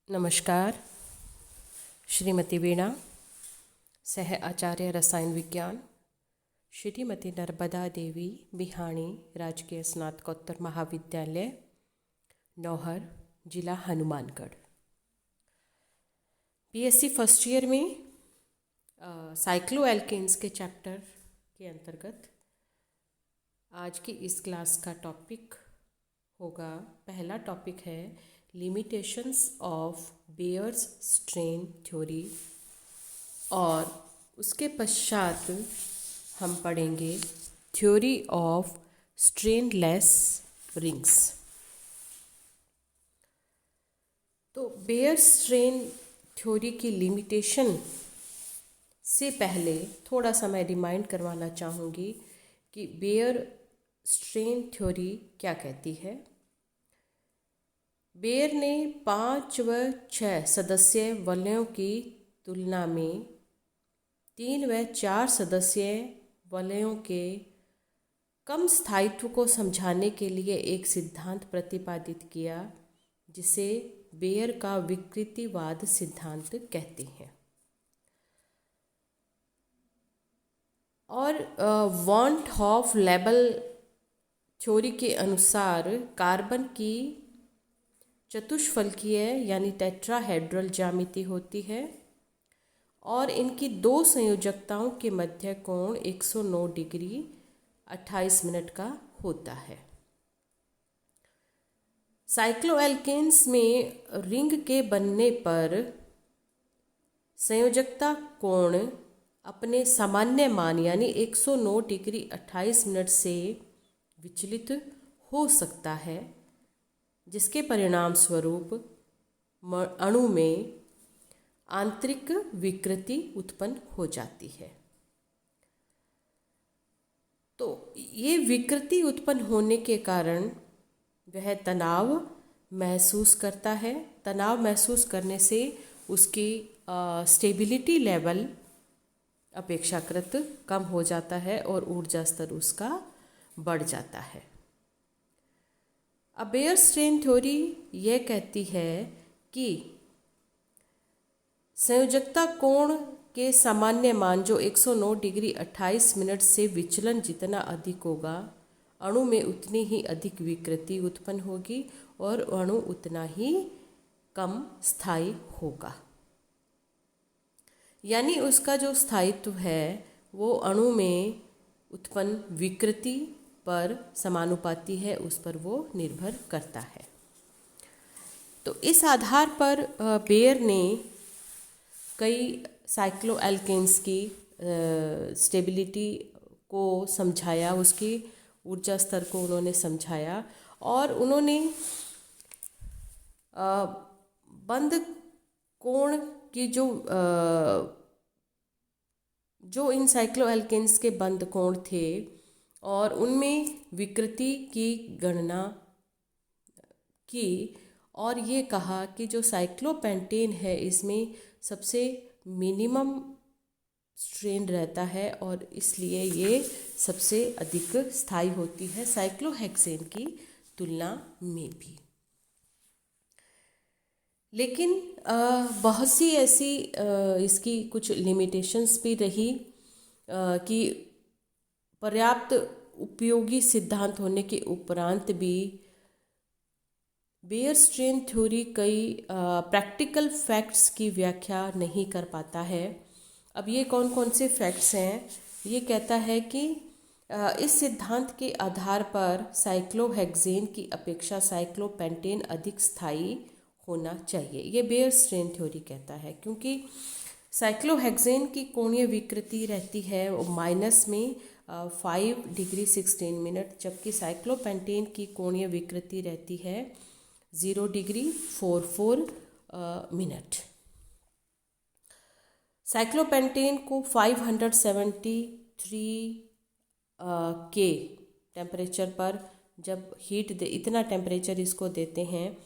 नमस्कार। श्रीमती वीणा, सह आचार्य रसायन विज्ञान, श्रीमती नर्मदा देवी बिहाणी राजकीय स्नातकोत्तर महाविद्यालय, नौहर, जिला हनुमानगढ़। बीएससी फर्स्ट ईयर में साइक्लो एल्केन्स के चैप्टर के अंतर्गत आज की इस क्लास का टॉपिक होगा, पहला टॉपिक है limitations of Baeyer's strain theory, और उसके पश्चात हम पढ़ेंगे थ्योरी ऑफ स्ट्रेनलेस रिंग्स। तो बेयर स्ट्रेन थ्योरी की लिमिटेशन से पहले थोड़ा सा मैं रिमाइंड करवाना चाहूँगी कि बेयर स्ट्रेन थ्योरी क्या कहती है। बेयर ने 5 व 6 सदस्यीय वलयों की तुलना में 3 व 4 सदस्यीय वलयों के कम स्थायित्व को समझाने के लिए एक सिद्धांत प्रतिपादित किया, जिसे बेयर का विकृतिवाद सिद्धांत कहते हैं। और वॉन हॉफ लेबल थ्योरी के अनुसार कार्बन की चतुष्फलकीय यानी टेट्राहेड्रल ज्यामिति होती है और इनकी दो संयोजकताओं के मध्य कोण 109 डिग्री 28 मिनट का होता है। साइक्लोएल्केन्स में रिंग के बनने पर संयोजकता कोण अपने सामान्य मान यानी 109 डिग्री 28 मिनट से विचलित हो सकता है, जिसके परिणाम स्वरूप अणु में आंतरिक विकृति उत्पन्न हो जाती है। तो ये विकृति उत्पन्न होने के कारण वह तनाव महसूस करता है। तनाव महसूस करने से उसकी स्टेबिलिटी लेवल अपेक्षाकृत कम हो जाता है और ऊर्जा स्तर उसका बढ़ जाता है। अब बेयर स्ट्रेन थ्योरी यह कहती है कि संयोजकता कोण के सामान्य मान जो 109 डिग्री 28 मिनट से विचलन जितना अधिक होगा, अणु में उतनी ही अधिक विकृति उत्पन्न होगी और अणु उतना ही कम स्थायी होगा। यानी उसका जो स्थायित्व है वो अणु में उत्पन्न विकृति पर समानुपाती है, उस पर वो निर्भर करता है। तो इस आधार पर बेयर ने कई साइक्लोएल्केन्स की स्टेबिलिटी को समझाया, उसकी ऊर्जा स्तर को उन्होंने समझाया और उन्होंने बंद कोण की जो इन साइक्लोएल्केन्स के बंद कोण थे और उनमें विकृति की गणना की और ये कहा कि जो साइक्लोपेंटेन है इसमें सबसे मिनिमम स्ट्रेन रहता है और इसलिए ये सबसे अधिक स्थायी होती है साइक्लोहेक्सेन की तुलना में भी। लेकिन बहुत सी ऐसी इसकी कुछ लिमिटेशंस भी रही कि पर्याप्त उपयोगी सिद्धांत होने के उपरांत भी बेयर स्ट्रेन थ्योरी कई प्रैक्टिकल फैक्ट्स की व्याख्या नहीं कर पाता है। अब ये कौन कौन से फैक्ट्स हैं? ये कहता है कि इस सिद्धांत के आधार पर साइक्लोहेक्सेन की अपेक्षा साइक्लोपेंटेन अधिक स्थायी होना चाहिए, ये बेयर स्ट्रेन थ्योरी कहता है, क्योंकि साइक्लोहेक्सेन की कोणीय विकृति रहती है माइनस में 5 डिग्री 16 मिनट, जबकि साइक्लोपेंटेन की कोणीय विकृति रहती है 0 डिग्री 44 मिनट। साइक्लोपेंटेन को 573 के टेम्परेचर पर जब हीट इतना टेम्परेचर इसको देते हैं,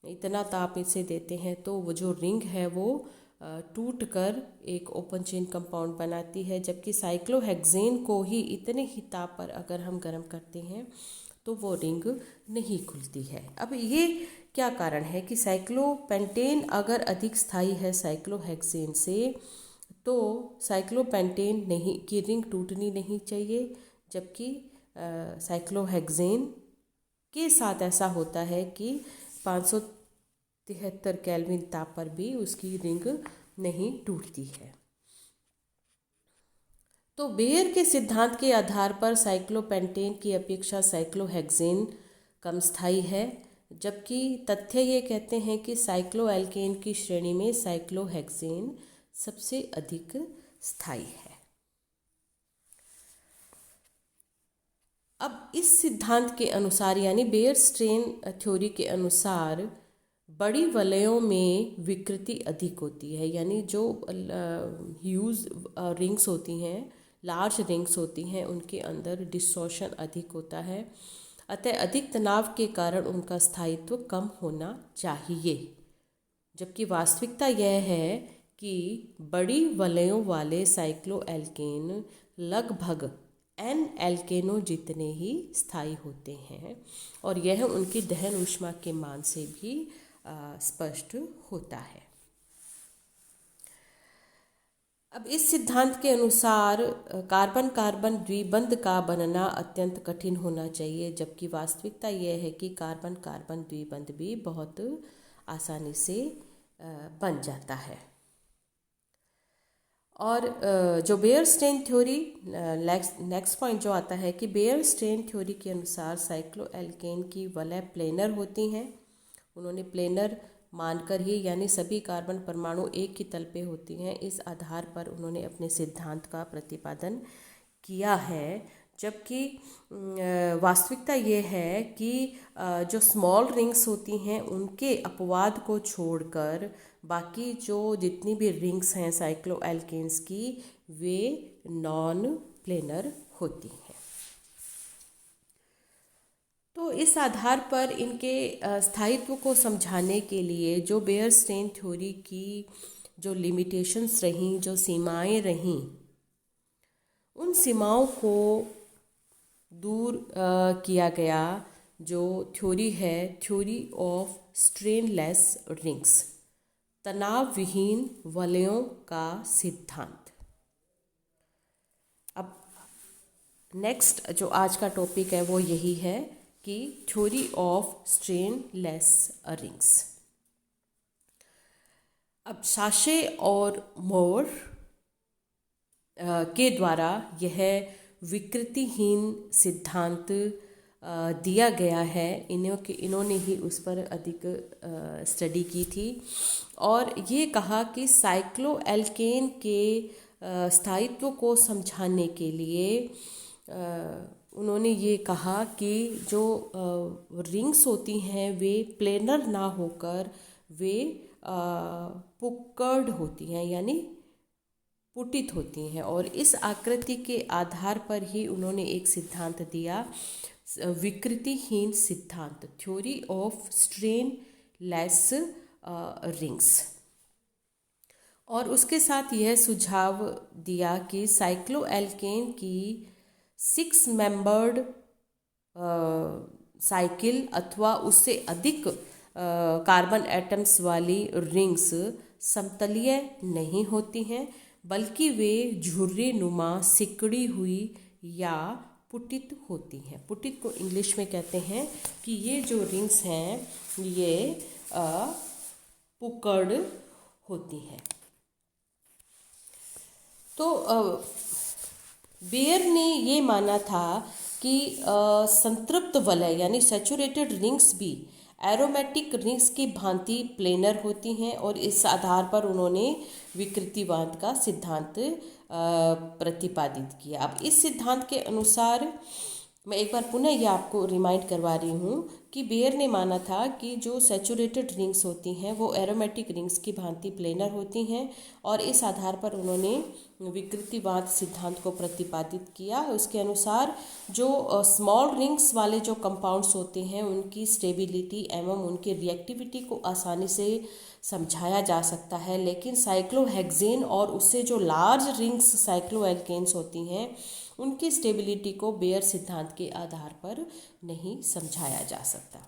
इतना ताप इसे देते हैं, तो वो जो रिंग है वो टूट कर एक ओपन चेन कंपाउंड बनाती है, जबकि साइक्लोहेक्सेन को ही इतने ही ताप पर अगर हम गर्म करते हैं तो वो रिंग नहीं खुलती है। अब ये क्या कारण है कि साइक्लोपेंटेन अगर अधिक स्थायी है साइक्लोहेक्सेन से, तो साइक्लोपेंटेन नहीं की रिंग टूटनी नहीं चाहिए, जबकि साइक्लोहेक्सेन के साथ ऐसा होता है कि 573 केल्विन ताप पर भी उसकी रिंग नहीं टूटती है। तो बेयर के सिद्धांत के आधार पर साइक्लोपेंटेन की अपेक्षा साइक्लोहेक्सेन कम स्थायी है, जबकि तथ्य ये कहते हैं कि साइक्लोएल्केन की श्रेणी में साइक्लोहेक्सेन सबसे अधिक स्थायी है। अब इस सिद्धांत के अनुसार यानी बेयर स्ट्रेन थ्योरी के अनुसार बड़ी वलयों में विकृति अधिक होती है, यानी जो ह्यूज रिंग्स होती हैं, लार्ज रिंग्स होती हैं, उनके अंदर डिस्टॉर्शन अधिक होता है। अतः अधिक तनाव के कारण उनका स्थायित्व कम होना चाहिए, जबकि वास्तविकता यह है कि बड़ी वलयों वाले साइक्लोएल्केन लगभग एन एल्केनों जितने ही स्थायी होते हैं, और यह उनकी दहन ऊष्मा के मान से भी स्पष्ट होता है। अब इस सिद्धांत के अनुसार कार्बन कार्बन द्विबंध का बनना अत्यंत कठिन होना चाहिए, जबकि वास्तविकता यह है कि कार्बन कार्बन द्विबंध भी बहुत आसानी से बन जाता है। और जो Baeyer strain theory, next point जो आता है कि बेयर स्ट्रेन थ्योरी के अनुसार साइक्लोएल्केन की वलय प्लेनर होती हैं। उन्होंने प्लेनर मानकर ही, यानी सभी कार्बन परमाणु एक ही तल पे होती हैं, इस आधार पर उन्होंने अपने सिद्धांत का प्रतिपादन किया है, जबकि वास्तविकता ये है कि जो स्मॉल रिंग्स होती हैं उनके अपवाद को छोड़कर बाकी जो जितनी भी रिंग्स हैं साइक्लोएल्केन्स की, वे नॉन प्लेनर होती हैं। तो इस आधार पर इनके स्थायित्व को समझाने के लिए जो बेयर स्ट्रेन थ्योरी की जो लिमिटेशंस रहीं, जो सीमाएं रहीं, उन सीमाओं को दूर किया गया। जो थ्योरी है, थ्योरी ऑफ स्ट्रेनलेस रिंग्स, तनाव विहीन वलयों का सिद्धांत। अब नेक्स्ट जो आज का टॉपिक है वो यही है कि थ्योरी ऑफ स्ट्रेनलेस रिंग्स। अब साशे और मोर के द्वारा यह विकृतिहीन सिद्धांत दिया गया है। इन्होंने ही उस पर अधिक स्टडी की थी और ये कहा कि साइक्लोएल्केन के स्थायित्व को समझाने के लिए उन्होंने ये कहा कि जो रिंग्स होती हैं वे प्लेनर ना होकर वे पुक्कर्ड होती हैं, यानी पुटित होती हैं, और इस आकृति के आधार पर ही उन्होंने एक सिद्धांत दिया, विकृतिहीन सिद्धांत, थ्योरी ऑफ स्ट्रेनलेस रिंग्स। और उसके साथ यह सुझाव दिया कि साइक्लोएल्केन की 6 मेंबर्ड साइकिल अथवा उससे अधिक कार्बन एटम्स वाली रिंग्स समतलीय नहीं होती हैं, बल्कि वे झुर्री नुमा सिकड़ी हुई या पुटित होती हैं। पुटित को इंग्लिश में कहते हैं कि ये जो रिंग्स हैं ये पुक्कर्ड होती हैं। तो बेयर ने ये माना था कि संतृप्त वलय यानी सैचुरेटेड रिंग्स भी एरोमेटिक रिंग्स की भांति प्लेनर होती हैं, और इस आधार पर उन्होंने विकृतिवाद का सिद्धांत प्रतिपादित किया। अब इस सिद्धांत के अनुसार मैं एक बार पुनः ये आपको रिमाइंड करवा रही हूँ कि बेयर ने माना था कि जो सैचुरेटेड रिंग्स होती हैं वो एरोमेटिक रिंग्स की भांति प्लेनर होती हैं, और इस आधार पर उन्होंने विकृतिवाद सिद्धांत को प्रतिपादित किया। उसके अनुसार जो स्मॉल रिंग्स वाले जो कंपाउंड्स होते हैं उनकी स्टेबिलिटी एवं उनकी रिएक्टिविटी को आसानी से समझाया जा सकता है, लेकिन साइक्लोहेक्सेन और उससे जो लार्ज रिंग्स साइक्लोएल्केन्स होती हैं उनकी स्टेबिलिटी को बेयर सिद्धांत के आधार पर नहीं समझाया जा सकता।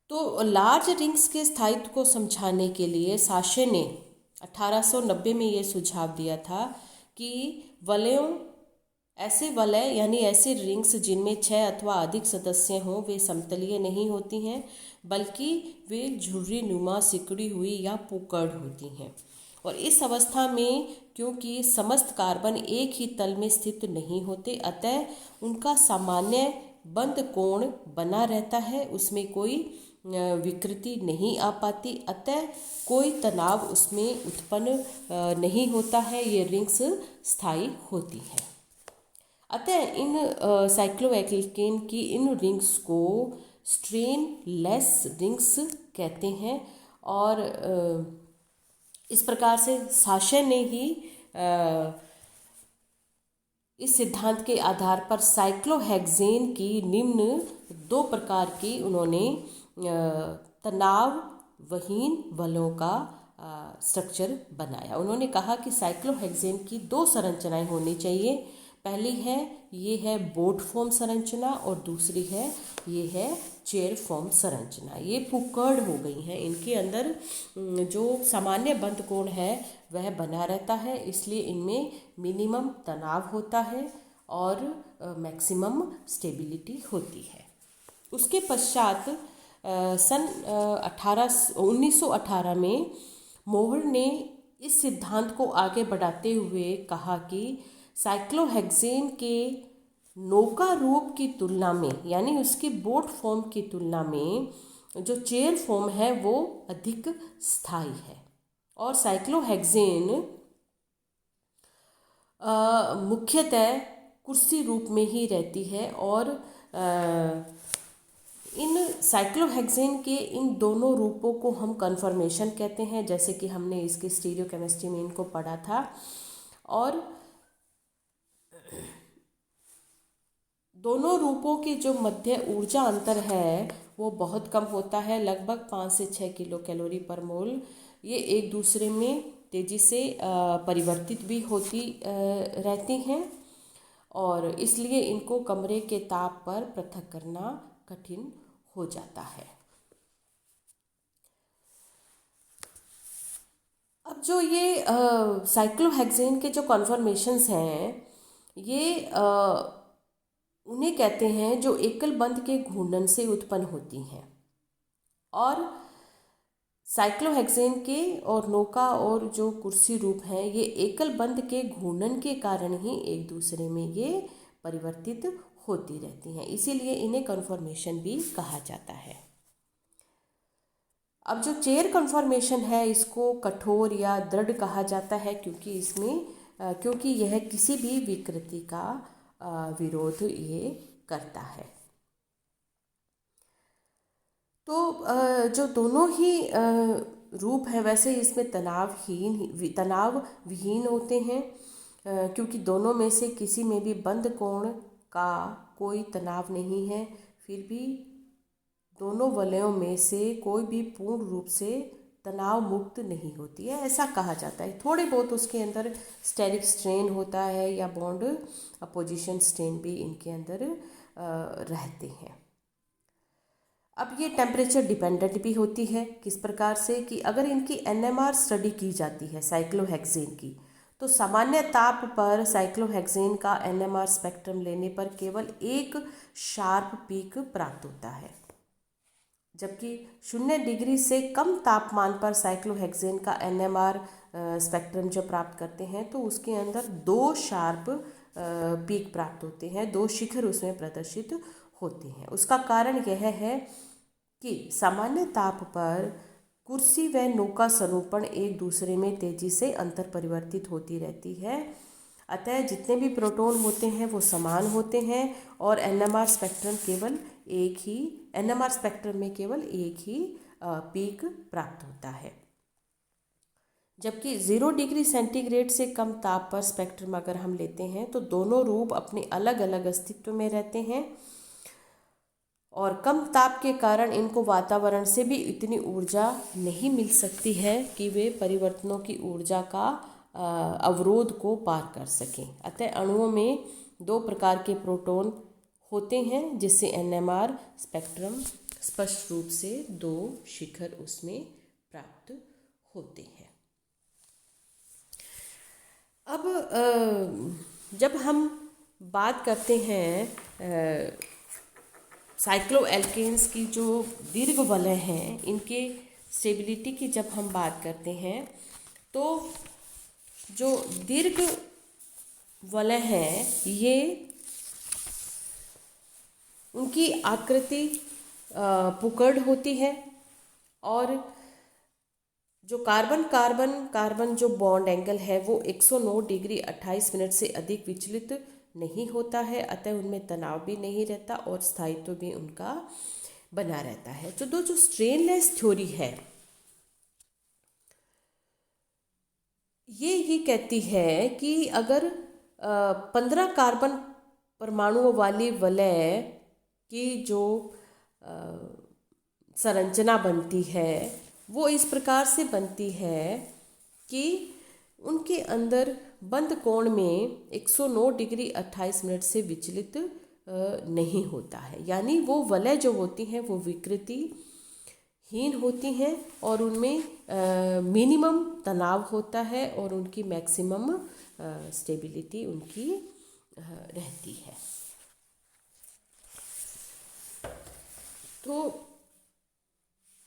तो लार्ज रिंग्स के स्थायित्व को समझाने के लिए साशे ने 1890 में ये सुझाव दिया था कि वलयों ऐसे वलय यानी ऐसे रिंग्स जिनमें 6 अथवा अधिक सदस्य हों वे समतलीय नहीं होती हैं, बल्कि वे झुर्री नुमा सिकुड़ी हुई या पुक्कड़ होती हैं। और इस अवस्था में क्योंकि समस्त कार्बन एक ही तल में स्थित नहीं होते, अतः उनका सामान्य बंद कोण बना रहता है, उसमें कोई विकृति नहीं आ पाती, अतः कोई तनाव उसमें उत्पन्न नहीं होता है, ये रिंग्स स्थायी होती हैं। अतः इन साइक्लोएल्केन की इन रिंग्स को स्ट्रेन लेस रिंग्स कहते हैं। और इस प्रकार से साशे ने ही इस सिद्धांत के आधार पर साइक्लोहेक्सेन की निम्न 2 प्रकार की उन्होंने तनाव वहीन वलों का स्ट्रक्चर बनाया। उन्होंने कहा कि साइक्लोहेक्सेन की 2 संरचनाएं होनी चाहिए। पहली है ये है बोट फॉर्म संरचना और दूसरी है ये है चेयर फॉर्म संरचना। ये पुक्कड़ हो गई हैं, इनके अंदर जो सामान्य बंद कोण है वह बना रहता है, इसलिए इनमें मिनिमम तनाव होता है और मैक्सिमम स्टेबिलिटी होती है। उसके पश्चात सन 1918 में मोहर ने इस सिद्धांत को आगे बढ़ाते हुए कहा कि साइक्लोहेक्सेन के नौका रूप की तुलना में यानी उसकी बोट फॉर्म की तुलना में जो चेयर फॉर्म है वो अधिक स्थायी है। और साइक्लोहेक्सेन मुख्यतः कुर्सी रूप में ही रहती है। और इन साइक्लोहेक्सेन के इन दोनों रूपों को हम कन्फर्मेशन कहते हैं, जैसे कि हमने इसके स्टीरियोकेमिस्ट्री में इनको पढ़ा था। और दोनों रूपों के जो मध्य ऊर्जा अंतर है वो बहुत कम होता है, लगभग 5 से 6 किलो कैलोरी पर मोल। ये एक दूसरे में तेजी से परिवर्तित भी होती रहती हैं और इसलिए इनको कमरे के ताप पर पृथक करना कठिन हो जाता है। अब जो ये साइक्लोहेक्सेन के जो कन्फर्मेशंस हैं ये उन्हें कहते हैं जो एकल बंध के घूर्णन से उत्पन्न होती हैं। और साइक्लोहेक्सेन के और नौका और जो कुर्सी रूप हैं ये एकल बंध के घूर्णन के कारण ही एक दूसरे में ये परिवर्तित होती रहती हैं, इसीलिए इन्हें कन्फर्मेशन भी कहा जाता है। अब जो चेयर कन्फर्मेशन है इसको कठोर या दृढ़ कहा जाता है क्योंकि यह किसी भी विकृति का विरोध ये करता है। तो जो दोनों ही रूप है वैसे इसमें तनाव विहीन होते हैं, क्योंकि दोनों में से किसी में भी बंद कोण का कोई तनाव नहीं है। फिर भी दोनों वलयों में से कोई भी पूर्ण रूप से तनाव मुक्त नहीं होती है, ऐसा कहा जाता है। थोड़े बहुत उसके अंदर स्टेरिक स्ट्रेन होता है या बॉन्ड अपोजिशन स्ट्रेन भी इनके अंदर रहते हैं। अब ये टेम्परेचर डिपेंडेंट भी होती है। किस प्रकार से कि अगर इनकी NMR स्टडी की जाती है साइक्लोहेक्सेन की, तो सामान्य ताप पर साइक्लोहेक्सेन का NMR स्पेक्ट्रम लेने पर केवल एक शार्प पीक प्राप्त होता है, जबकि 0 डिग्री से कम तापमान पर साइक्लोहेक्सेन का NMR स्पेक्ट्रम जो प्राप्त करते हैं तो उसके अंदर 2 शार्प पीक प्राप्त होते हैं, 2 शिखर उसमें प्रदर्शित होते हैं। उसका कारण यह है कि सामान्य ताप पर कुर्सी व नौका सरूपण एक दूसरे में तेजी से अंतर परिवर्तित होती रहती है, अतः जितने भी प्रोटॉन होते हैं वो समान होते हैं और NMR स्पेक्ट्रम में केवल एक ही पीक प्राप्त होता है। जबकि 0 डिग्री सेंटीग्रेड से कम ताप पर स्पेक्ट्रम अगर हम लेते हैं तो दोनों रूप अपने अलग अलग अस्तित्व में रहते हैं और कम ताप के कारण इनको वातावरण से भी इतनी ऊर्जा नहीं मिल सकती है कि वे परिवर्तनों की ऊर्जा का अवरोध को पार कर सकें। अतः अणुओं में 2 प्रकार के प्रोटॉन होते हैं जिससे NMR स्पेक्ट्रम स्पष्ट रूप से 2 शिखर उसमें प्राप्त होते हैं। अब जब हम बात करते हैं साइक्लोएल्केन्स की जो दीर्घ वलय हैं, इनके स्टेबिलिटी की जब हम बात करते हैं तो जो दीर्घ वलय हैं ये उनकी आकृति पुकड़ होती है और जो कार्बन जो बॉन्ड एंगल है वो 109 डिग्री 28 मिनट से अधिक विचलित नहीं होता है, अतः उनमें तनाव भी नहीं रहता और स्थायित्व भी उनका बना रहता है। तो जो स्ट्रेनलेस थ्योरी है ये कहती है कि अगर 15 कार्बन परमाणुओं वाली वलय की जो संरचना बनती है वो इस प्रकार से बनती है कि उनके अंदर बंद कोण में 109 डिग्री 28 मिनट से विचलित नहीं होता है, यानी वो वलय जो होती हैं वो विकृति हीन होती हैं और उनमें मिनिमम तनाव होता है और उनकी मैक्सिमम स्टेबिलिटी उनकी रहती है। तो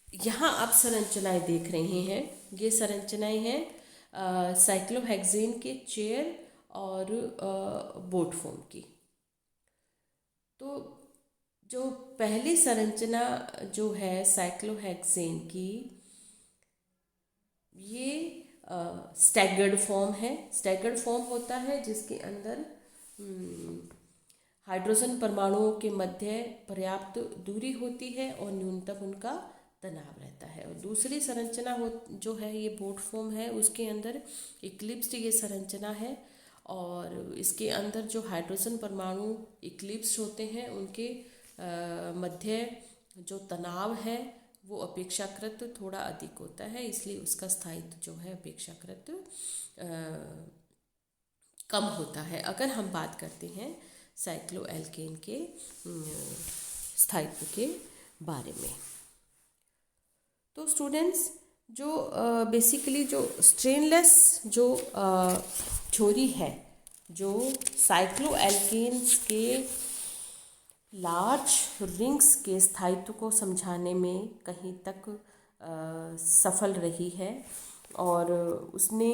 यहाँ आप संरचनाएं देख रहे हैं, ये संरचनाएं हैं साइक्लोहेक्सेन के चेयर और बोट फॉर्म की। तो जो पहली संरचना जो है साइक्लोहेक्सेन की, ये स्टैगर्ड फॉर्म है। स्टैगर्ड फॉर्म होता है जिसके अंदर हाइड्रोजन परमाणुओं के मध्य पर्याप्त दूरी होती है और न्यूनतम उनका तनाव रहता है। और दूसरी संरचना जो है ये बोट फॉर्म है, उसके अंदर इक्लिप्स्ड ये संरचना है और इसके अंदर जो हाइड्रोजन परमाणु इक्लिप्स्ड होते हैं उनके मध्य जो तनाव है वो अपेक्षाकृत थोड़ा अधिक होता है, इसलिए उसका स्थायित्व जो है अपेक्षाकृत कम होता है। अगर हम बात करते हैं साइक्लोएल्केन के स्थायित्व के बारे में, तो स्टूडेंट्स जो बेसिकली जो स्ट्रेनलेस जो थ्योरी है, जो साइक्लोएल्केन्स के लार्ज रिंग्स के स्थायित्व को समझाने में कहीं तक सफल रही है और उसने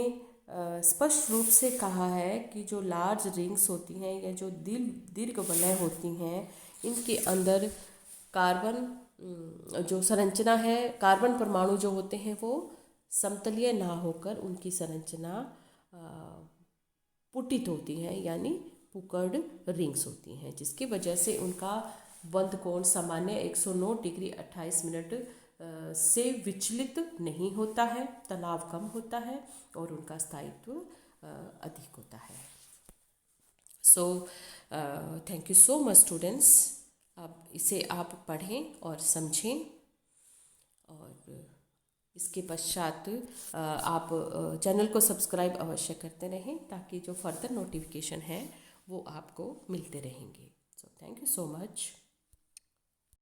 स्पष्ट रूप से कहा है कि जो लार्ज रिंग्स होती हैं या जो दीर्घ वलय होती हैं, इनके अंदर कार्बन जो संरचना है, कार्बन परमाणु जो होते हैं वो समतलीय ना होकर उनकी संरचना पुटित होती है, यानी पुकर्ड रिंग्स होती हैं, जिसकी वजह से उनका बंद कोण सामान्य 109 डिग्री 28 मिनट से विचलित नहीं होता है, तनाव कम होता है और उनका स्थायित्व अधिक होता है। So thank you so much students. अब इसे आप पढ़ें और समझें और इसके पश्चात आप चैनल को सब्सक्राइब अवश्य करते रहें ताकि जो फर्दर नोटिफिकेशन है वो आपको मिलते रहेंगे। So thank you so much.